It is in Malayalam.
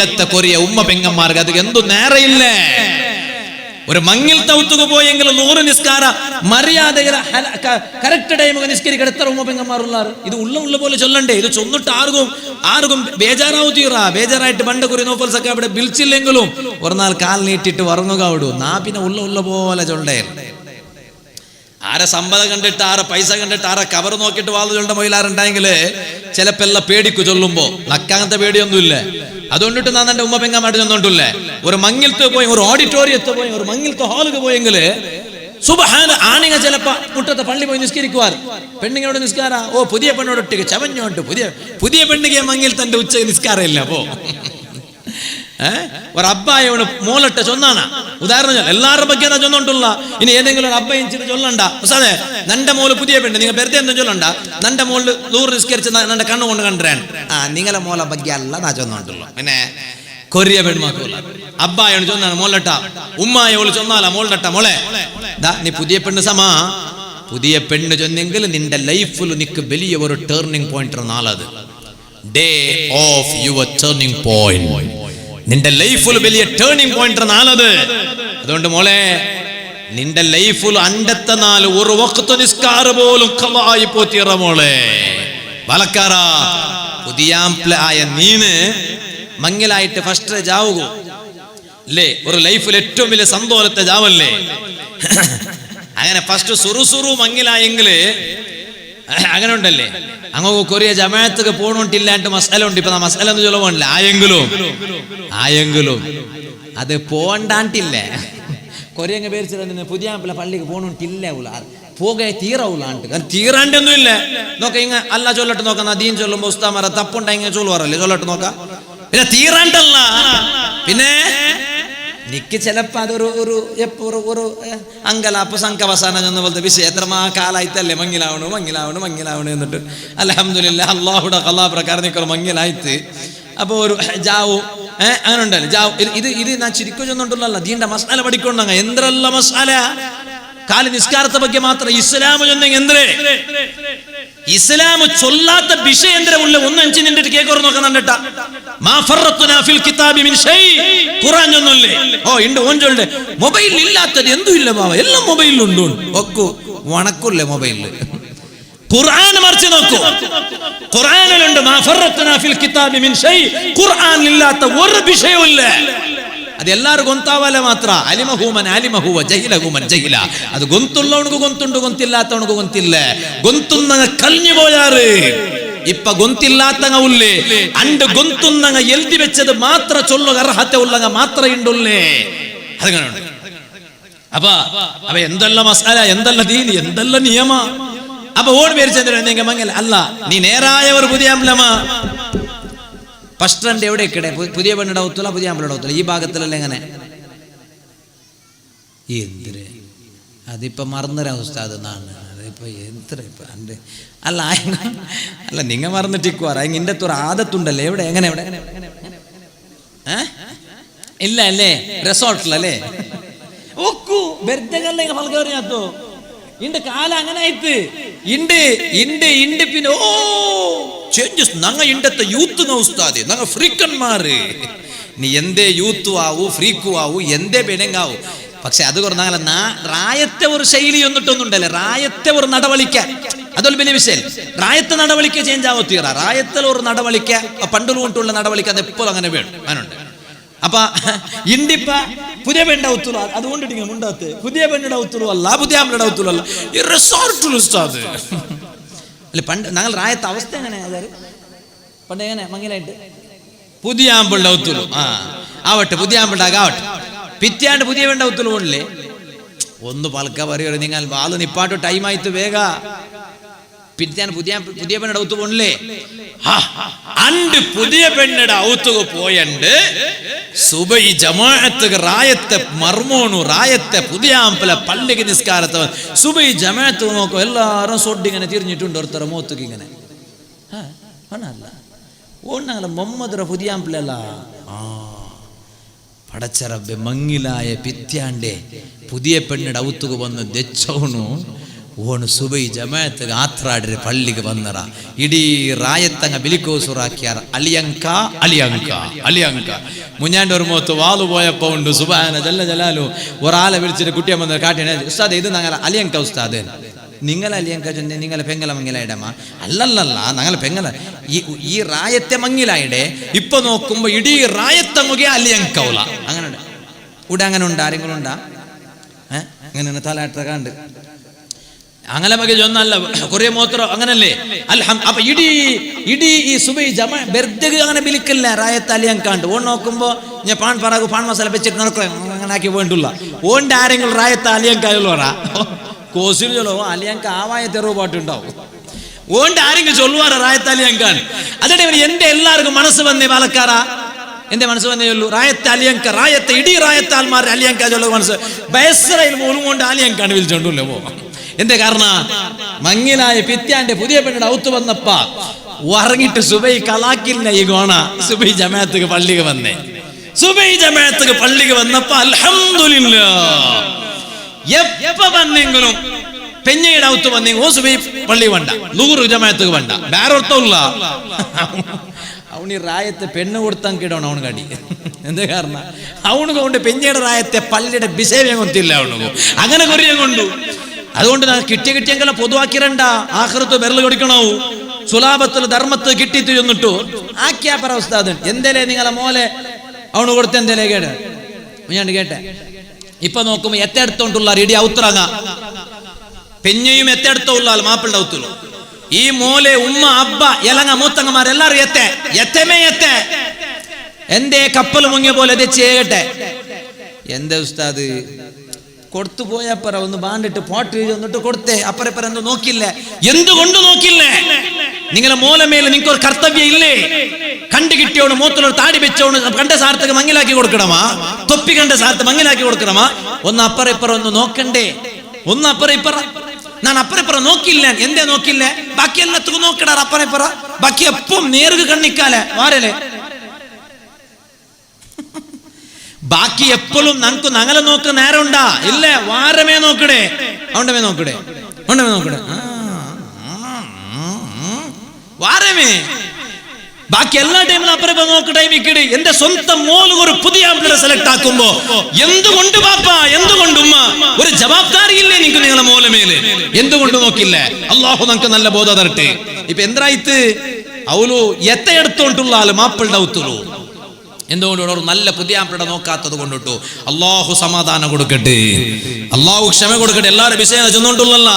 ഇന്നത്തെ കൊറിയ ഉമ്മ പെങ്ങന്മാർക്ക് അത് എന്തു നേരെയില്ലേ? ഒരു മങ്ങിൽ തൗത്തുക പോയെങ്കിൽ 100 നിസ്കാര മര്യാദ കറക്റ്റ് ടൈം നിസ്കരിക്കാൻ എത്ര ഉമ്മ പെങ്ങന്മാരുള്ളാറ്? ഇത് ഉള്ള പോലെ ചൊല്ലണ്ടേ? ഇത് ചൊന്നിട്ട് ആർക്കും ബേജാറാവും തീറാ. ബേജാറായിട്ട് പണ്ട് കുറി നോഫൽസൊക്കെ അവിടെ വിളിച്ചില്ലെങ്കിലും ഒരു നാൾ കാൽ നീട്ടിട്ട് ഉറങ്ങുക വിടൂ. നാ പിന്നെ ഉള്ള പോലെ ചൊല്ലണ്ടേ. ആരെ സമ്പദം കണ്ടിട്ട്, ആരെ പൈസ കണ്ടിട്ട്, ആരെ കവർ നോക്കിയിട്ട് വാള് ചൊല്ലുന്ന മൊയിലാറുണ്ടെങ്കിൽ ചിലപ്പോ എല്ലാം പേടിക്കു ചൊല്ലുമ്പോ. നക്കങ്ങനത്തെ പേടിയൊന്നുമില്ല. അതുകൊണ്ടിട്ട് ഞാൻ എന്റെ ഉമ്മ പെങ്ങന്മായിട്ട് ചെന്നോണ്ടില്ലേ, ഒരു മങ്ങിലത്ത് പോയി, ഒരു ഓഡിറ്റോറിയത്ത് പോയി, ഒരു മങ്ങിലത്തെ ഹാളിൽ പോയെങ്കിൽ സുബ്ഹാന ആണിങ്ങ ചിലപ്പോ മുറ്റത്തെ പള്ളി പോയി നിസ്കരിക്കുവാർ. പെണ്ണുങ്ങളോട് നിസ്കാര പുതിയ പെണ്ണോട് ഒട്ടിക്ക് ചവഞ്ഞോണ്ട് പുതിയ പെണ്ണുക മങ്ങിൽ തന്റെ ഉച്ച നിസ്കാരം ഇല്ല. അപ്പോ ഒരു അബ്ബായോട് മോളിട്ട് ചൊന്നാണ് ഉദാഹരണം. എല്ലാവരുടെ ಬಗ್ಗೆ ചൊന്നോണ്ടുള്ള. ഇനി ഏതെങ്കിലും ഒരു അബ്ബ ഇഞ്ചിട്ട് ചൊല്ലണ്ട അതെ നന്റെ മോള് പുതിയ പെണ്ണ്, നിങ്ങൾ വെറുതെ എന്തും ചൊല്ലണ്ട. നന്റെ മോള് 100 നിസ്കരിച്ച് നന്റെ കണ്ണു കൊണ്ട് കണ്ടാൻ നിങ്ങളെ മോളെ ಬಗ್ಗೆ അല്ല നാ ചൊന്നോണ്ടുള്ളൂ. പിന്നെ കൊറിയ പെൺമാക്കുള്ള അബ്ബായോട് ചൊന്നാണ് മോളിട്ട, ഉമ്മായോള് ചൊന്നാല മോളിട്ട മോളെ നീ പുതിയ പെണ്ണ് സമാ പുതിയ പെണ്ണ് ചൊന്നെങ്കിൽ നിന്റെ ലൈഫിൽ നിക്ക് വലിയ ഒരു ടേർണിംഗ് പോയിന്റ് നാളത്. Day of your turning point. നിന്റെ ലൈഫിൽ വലിയ ടേണിംഗ് പോയിന്റ് നാളത്. അതുകൊണ്ട് മോളെ നിന്റെ ലൈഫിൽ 54 ഒരു വഖ്ത് നിസ്കാര പോലും ഖളായി പോത്തിറ മോളെ. വലക്കാറ പുതിയായ നീന് മങ്ങിലായിട്ട് ഫസ്റ്റ് ജാവുകൂ അല്ലേ? ഒരു ലൈഫിൽ ഏറ്റവും വലിയ സന്തോഷത്തെ ജാവല്ലേ? അങ്ങനെ ഫസ്റ്റ് സുറുസുറു മങ്ങിലായെങ്കിൽ അങ്ങനെ ഉണ്ടല്ലേ. അങ്ങ് കൊറിയ ജമാഅത്തൊക്കെ പോണോണ്ടില്ലാണ്ട് മസാല ഉണ്ട്. ഇപ്പൊ മസാല ഒന്നും ചൊല്ലുന്നില്ല. ആയെങ്കിലും അത് പോണ്ടാണ്ടില്ലേ. കൊറിയ പേരിച്ചു പുതിയ പള്ളിക്ക് പോണോണ്ടില്ല പോകെ തീറാവൂലാണ്ട്. കാരണം തീറാണ്ടൊന്നും ഇല്ല. നോക്ക ഇങ്ങ അല്ല ചൊല്ലട്ട് നോക്കാം. നദീൻ ചൊല്ലുമ്പോ ഉസ്താമാര തപ്പുണ്ട ഇങ്ങനെ ചൊല്ലുവാറല്ലേ, ചൊല്ലട്ട് നോക്കാം. പിന്നെ തീറാണ്ടല്ല. പിന്നെ നിക്ക് ചിലപ്പോ അതൊരു ഒരു അങ്കലാപ്പ് സംഘവസാനം എന്ന പോലത്തെ വിഷയം. എത്ര കാലായിട്ടല്ലേ മങ്ങിലാവണു എന്നിട്ട് അൽഹംദുലില്ലാ അള്ളാഹുടെ കലാ പ്രകാരം നിൽക്കണം മങ്ങിലായിട്ട്. അപ്പൊ ഒരു ജാവു അങ്ങനെ ഉണ്ടല്ലോ ജാവു. ഇത് ഞാൻ ചിരിക്കോ ചെന്നുണ്ടല്ലോ. ദീന്റെ മസാല പഠിക്കൊണ്ടങ്ങ എന്തെല്ല മസാല. കാലി നിസ്കാരത്തെ ಬಗ್ಗೆ മാത്ര ഇസ്ലാം ചൊന്നെങ്കിൽ എന്തേ ഇസ്ലാം ചൊല്ലാത്ത വിഷയം എന്തിനുള്ള ഒന്നഞ്ച് നിന്നിട്ട് കേക്കോർ നോക്കുന്നുണ്ട. ഖുർആൻ ചൊന്നല്ലേ? ഉണ്ട് ഓൻ ചൊല്ലേ. മൊബൈൽ ഇല്ലാത്തത് എന്തും ഇല്ല ബാബ, എല്ലാം മൊബൈലിലുണ്ട്. ഒക്കു വണക്കില്ലേ മൊബൈലില്. ഖുർആൻ മറിച്ച് നോക്കൂ. ഖുർആനിലുണ്ട് ഖുർആനിലില്ലാത്ത ഒരു വിഷയവും ഇല്ല. ಅದು ಎಲ್ಲಾರು ಗೊಂತಾವಲ್ಲ ಮಾತ್ರ. ಅಲಿಮಹೂವ ಜಹಿಲಹೂಮನ್ ಜಹಿಲ. ಅದು ಗೊಂತುಳ್ಳವನಿಗೂ ಗೊಂತುಂಡು, ಗೊಂತಿಲ್ಲಾತವನಿಗೂ ಗೊಂತಿಲ್ಲ. ಗೊಂತುನ್ನಂಗ ಕಲ್ഞ്ഞു പോയാറ്. ഇപ്പൊ ഗൊന്തില്ലാത്തങ്ങ ഉള്ളേ. അണ്ട് ഗൊന്തുന്നങ്ങ എഴുതി വെച്ചത് മാത്ര ചൊല്ലുക അർഹത ഉള്ളങ്ങ മാത്ര ഉണ്ടുള്ളേ. അതങ്ങനെയുണ്ട്. അപ്പൊ എന്തെല്ലാം മസാല, എന്തെല്ലാം ദീനി, എന്തെല്ലാം നിയമ. അപ്പൊ ഓൺ പേരിച്ചെന്തിനാ മങ്ങൽ അല്ല. നീ നേരായവർ പുതിയ അമ്പലമാ. ഫസ്റ്റ് റണ്ട് എവിടെ ഇക്കടെ പുതിയ പെണ്ണിടെ ഒത്തുള്ള പുതിയ അമ്പലയുടെ ഒത്തുള്ള ഈ ഭാഗത്തിലല്ല. എങ്ങനെ എന്തിര് അതിപ്പോ മറന്നൊരു ഉസ്താദ് എന്നാണ്. അതിപ്പോ എന്തിര ഇപ്പൊ എൻ്റെ അല്ല നിങ്ങ മറന്നിട്ടിക്കുവാറ ഇന്റെ ഒരു ആദത്തുണ്ടല്ലേ. എവിടെ എങ്ങനെ എവിടെ ഇല്ല അല്ലേ? റിസോർട്ടിലല്ലേ? ഓക്കു ബെർദകല്ലേ ഫൽഗോറിയാത്തോ ഇന്റെ കാല അങ്ങനെ ആയിട്ട് ഇണ്ട് പിന്നെ ചേഞ്ചസ്. നങ്ങ ഇണ്ടത്തെ യൂത്ത് ഉസ്താദ് നങ്ങ ഫ്രീക്കന്മാര്. നീ എന്തേ യൂത്തു ആവൂ ഫ്രീക്കു ആവൂ എന്തേ ബെനങ്ങാവൂ. പക്ഷെ അത് കുറഞ്ഞാൽ റായത്തെ ഒരു ശൈലി ഒന്നിട്ടൊന്നുണ്ടല്ലേ. റായത്തെ ഒരു നടവളിക്ക അതൊരു വലിയ വിഷയം. റായത്തെ നടവളിക്ക ചേഞ്ച് ആവോ തീറ. റായത്തിൽ ഒരു നടവളിക്ക പണ്ടുള്ള കൊണ്ടുള്ള നടവളിക്ക അത് എപ്പോഴും അങ്ങനെ വേണം. അങ്ങനുണ്ട്. അപ്പൊ ഇണ്ടിപ്പ പുതിയ പെണ്ണിന്റെ ഔത്തുള്ളൂ. അതുകൊണ്ടിട്ട് മുണ്ടാത്ത് പുതിയ പെണ്ണിന്റെ ഔത്തുള്ളൂ അല്ല, പുതിയ അമ്മയുടെ ഔത്തുള്ളൂ അല്ല, ഈ റിസോർട്ടുള്ള ഉസ്താദ് അല്ലെ. പണ്ട് ഞങ്ങൾ റായത്തെ അവസ്ഥ എങ്ങനെ പണ്ട് എങ്ങനെ മങ്ങിലായിട്ട് പുതിയ ആമ്പിളുടെ ഔത്തുള്ളൂ ആവട്ടെ, പുതിയ ആമ്പിളുടെ ആവട്ടെ. പിറ്റാണ്ട് പുതിയ പെണ്ണിന്റെ ഔത്തുള്ളൂ പോണില്ലേ. ഒന്ന് പൽക്ക പറയോ നിങ്ങൾ വാള് നിപ്പാട്ട് ടൈമായിട്ട് വേഗ പിറ്റാൻ പുതിയ പെണ്ണിടെ ഔത്ത് പോണില്ലേ. അണ്ട് പുതിയ പെണ്ണിടെ ഔത്തുക പോയണ്ട് സുബൈ ജമാഅത്ത് റായത്തെ മർമോണു റായത്തെ പുതിയ ആമ്പല പള്ളിക്ക് നിസ്കാരത്തെ സുബൈ ജമാഅത്ത് നോക്കും. എല്ലാരും സൊഡിങ്ങനെ തിരിഞ്ഞിട്ടുണ്ട് ഒരുത്തര മോത്തുക്ക് ഇങ്ങനെ അല്ല ഓണല്ല മുഹമ്മദ് പുതിയ ആമ്പലല്ല. പടച്ചറബ് മങ്ങിലായ പിത്യാണ്ടേ പുതിയ പെണ്ണിടെ ഔത്തുക വന്ന് ദച്ചവണു ಓಣು ಸುಬೈ ಜಮಾಯತ್ಗೆ ಆತ್ರಾಡ್ರೆ ಪಳ್ಳಿಗೆ ಬಂದರ ಇಡೀ ರಾಯತ್ತಂಗ ಬಿಲಿಕೋಸುರಾಕ್ಯಾರ ಅಲಿಯಂಕ ಅಲಿಯಂಕ ಅಲಿಯಂಕ മുഞ്ഞാണ്ടൊരു മുഖത്ത് വാളു പോയപ്പോ ഉണ്ട് സുബാന ജല്ല ജലാലു ഒരാളെ വിളിച്ചിട്ട് കുട്ടിയെ വന്ന് കാട്ടിനെ ഉസ്താദ് ഇത് ഞങ്ങൾ അലിയങ്ക ഉസ്താദ് നിങ്ങൾ അലിയങ്ക ചൊന്നെ നിങ്ങളെ പെങ്ങല മങ്ങിലായിടമ്മ അല്ലല്ലല്ല ഞങ്ങളെ പെങ്ങല ഈ റായത്തെ മങ്ങിലായിടെ ഇപ്പൊ നോക്കുമ്പോ ഇടീ റായത്തങ്ങുക അലിയങ്കൗല അങ്ങനെ ഇവിടെ അങ്ങനെ ഉണ്ട് ആരെങ്കിലും ഉണ്ടാ അങ്ങനെ തലാട്ട കണ്ട് അങ്ങനെ ಬಗ್ಗೆ ഒന്നല്ല കുറേ മൂത്ര അങ്ങനല്ലേ അപ്പൊ ഇടീ ഈ സുബൈ ജമാ ബെർദഗ് അങ്ങനെ ബിലിക്കില്ല റായത്ത് അലിയങ്കാണ്ട് ഓൺ നോക്കുമ്പോ ഞാൻ പാൺ പറകു പാൺ മസാല വെച്ചിട്ട് നടക്കുക അങ്ങനെ ആക്കി വേണ്ടില്ല ഓണ്ട് ആരെങ്കിലും റായത്ത് അലിയങ്കായുള്ളവരാ കോസിൽ ചൊല്ലോ അലിയങ്ക ആവായ തെരുവ് പാട്ടുണ്ടാവും ഓണ്ട് ആരെങ്കിലും ചൊല്ലുവാറ റായത്ത് അലിയങ്കാൻ അതേ എന്റെ എല്ലാവർക്കും മനസ്സ് വന്നേ പാലക്കാരാ എന്റെ മനസ്സ് വന്നേ ഉള്ളൂ റായത്ത് അലിയങ്ക റായത്ത് ഇടീ റായത്ത് ആൽമാർ അലിയങ്ക ചൊല്ലുക മനസ്സ് ബയസ്രയിൽ പോലും കൊണ്ട് അലിയങ്കാണ്ട് വിളിച്ചോണ്ടല്ലേ പോ എന്റെ കാരണം മങ്ങിലായ പിത്യാന്റെ പുതിയ പെണ്ണിടെ ഔത്ത് വന്നപ്പ ഉറങ്ങിട്ട് സുബൈ കലാക്കില്ല ഈ ഗോണ സുബൈ ജമാഅത്തുക്ക് പള്ളിക്ക് വന്നേ സുബൈ ജമാഅത്തുക്ക് പള്ളിക്ക് വന്നപ്പോ അൽഹംദുലില്ലാഹ് എപ്പ വന്നെങ്കിലും പെഞ്ഞയുടെ ഔത്ത് വന്നെങ്കിൽ ഓ സുബൈ പള്ളി വേണ്ട ലൂറ് ജമാഅത്തുക്ക് വേണ്ട വേറൊരുത്തല്ല അവന് റായത്തെ പെണ്ണ് കൊടുത്തങ്കിടണം അവന് കടി എന്താ കാരണം അവനുക കൊണ്ട് പെഞ്ഞയുടെ റായത്തെ പള്ളിയുടെ ബിസേവ്യം കൊത്തില്ല അവനുക അങ്ങനെ കൊറിയ കൊണ്ടു അതുകൊണ്ട് കിട്ടിയെങ്കിലും പൊതുവാക്കിരണ്ട ആഖിറത്ത് ബെരൽ കൊടുക്കണോ സുലാഭത്തിൽ ധർമ്മത്ത് കിട്ടിയിട്ട് ചെന്നിട്ടു ആക്കിയാ പറ ഉസ്താദ് എന്തേലേ നിങ്ങളെ മോലെ അവന് കൊടുത്ത എന്തേലേ കേട് ഞാൻ കേട്ടെ ഇപ്പൊ നോക്കുമ്പോ എത്തെടുത്തോണ്ടുള്ള റെഡി ഔത്തറങ്ങ പെഞ്ഞയും എത്തെടുത്തുള്ള മാപ്പിളുടെ ഔത്തുള്ളൂ ഈ മോലെ ഉമ്മ അബ്ബ എലങ്ങ മൂത്തങ്ങമാരെല്ലാരും എത്തമേ എന്തേ കപ്പൽ മുങ്ങിയ പോലെ ചെയ്യട്ടെ എന്താ ഉസ്താദ് കൊടുത്തു പോയപ്പറ ഒന്ന് ബാണ്ടിട്ട് പോട്ട് എന്നിട്ട് കൊടുത്തേ അപ്പറപ്പറ എന്തോ നോക്കില്ലേ എന്തുകൊണ്ട് നോക്കില്ലേ നിങ്ങളെ മോലമേൽ നിങ്ങൾക്ക് ഒരു കർത്തവ്യം ഇല്ലേ കണ്ടു കിട്ടിയോണ് മൂത്തിലൊരു താടി വെച്ചോണ് കണ്ട സാർത്ഥക്ക് മങ്ങിലാക്കി കൊടുക്കണമാ തൊപ്പി കണ്ട സാർത്ഥ മങ്ങിലാക്കി കൊടുക്കണമാ ഒന്ന് അപ്പറപ്പറ ഒന്ന് നോക്കണ്ടേ ഒന്ന് അപ്പറപ്പറ ഞാൻ അപ്പറപ്പറ നോക്കില്ല എന്തേ നോക്കില്ല ബാക്കി എല്ലാത്തുക്കും നോക്കടാ അപ്പറപ്പറ ബാക്കി എപ്പം നേർക്ക് കണ്ണിക്കാലേ വാരല്ലേ ബാക്കി എപ്പോഴും നമുക്ക് ഞങ്ങളെ നോക്ക് നേരം ഉണ്ടാ ഇല്ല വാരമേ നോക്കടേ അവണ്ടമേ നോക്കടേ വാരമേ ബാക്കി എല്ലാ ടൈമിലും അപ്പുറം നോക്കട്ടെ മിക്കടി എന്റെ സ്വന്തം മോൾ ഒരു പുതിയ ആംപ്ലിയർ സെലക്ട് ആക്കുമ്പോ എന്തുകൊണ്ട് പാപ്പ എന്തുകൊണ്ട് ഉമ്മ ഒരു ജവാബ്ദാരി ഇല്ലേ നിങ്ങൾക്ക് നിങ്ങളെ മോലെ മേല് എന്തുകൊണ്ട് നോക്കില്ല അള്ളാഹു നമുക്ക് നല്ല ബോധം തരട്ടെ ഇപ്പൊ എന്തായിട്ട് അവലു എത്ത എടുത്തോണ്ടുള്ള ആള് മാപ്പിളുടെ ഔത്തുള്ളൂ എന്തുകൊണ്ട് നല്ല പുതിയ ആംപ്ലിയുടെ നോക്കാത്തത് കൊണ്ടിട്ടു അള്ളാഹു സമാധാനം കൊടുക്കട്ടെ അള്ളാഹു ക്ഷമ കൊടുക്കട്ടെ എല്ലാവരും വിഷയം ചെന്നുകൊണ്ടുള്ള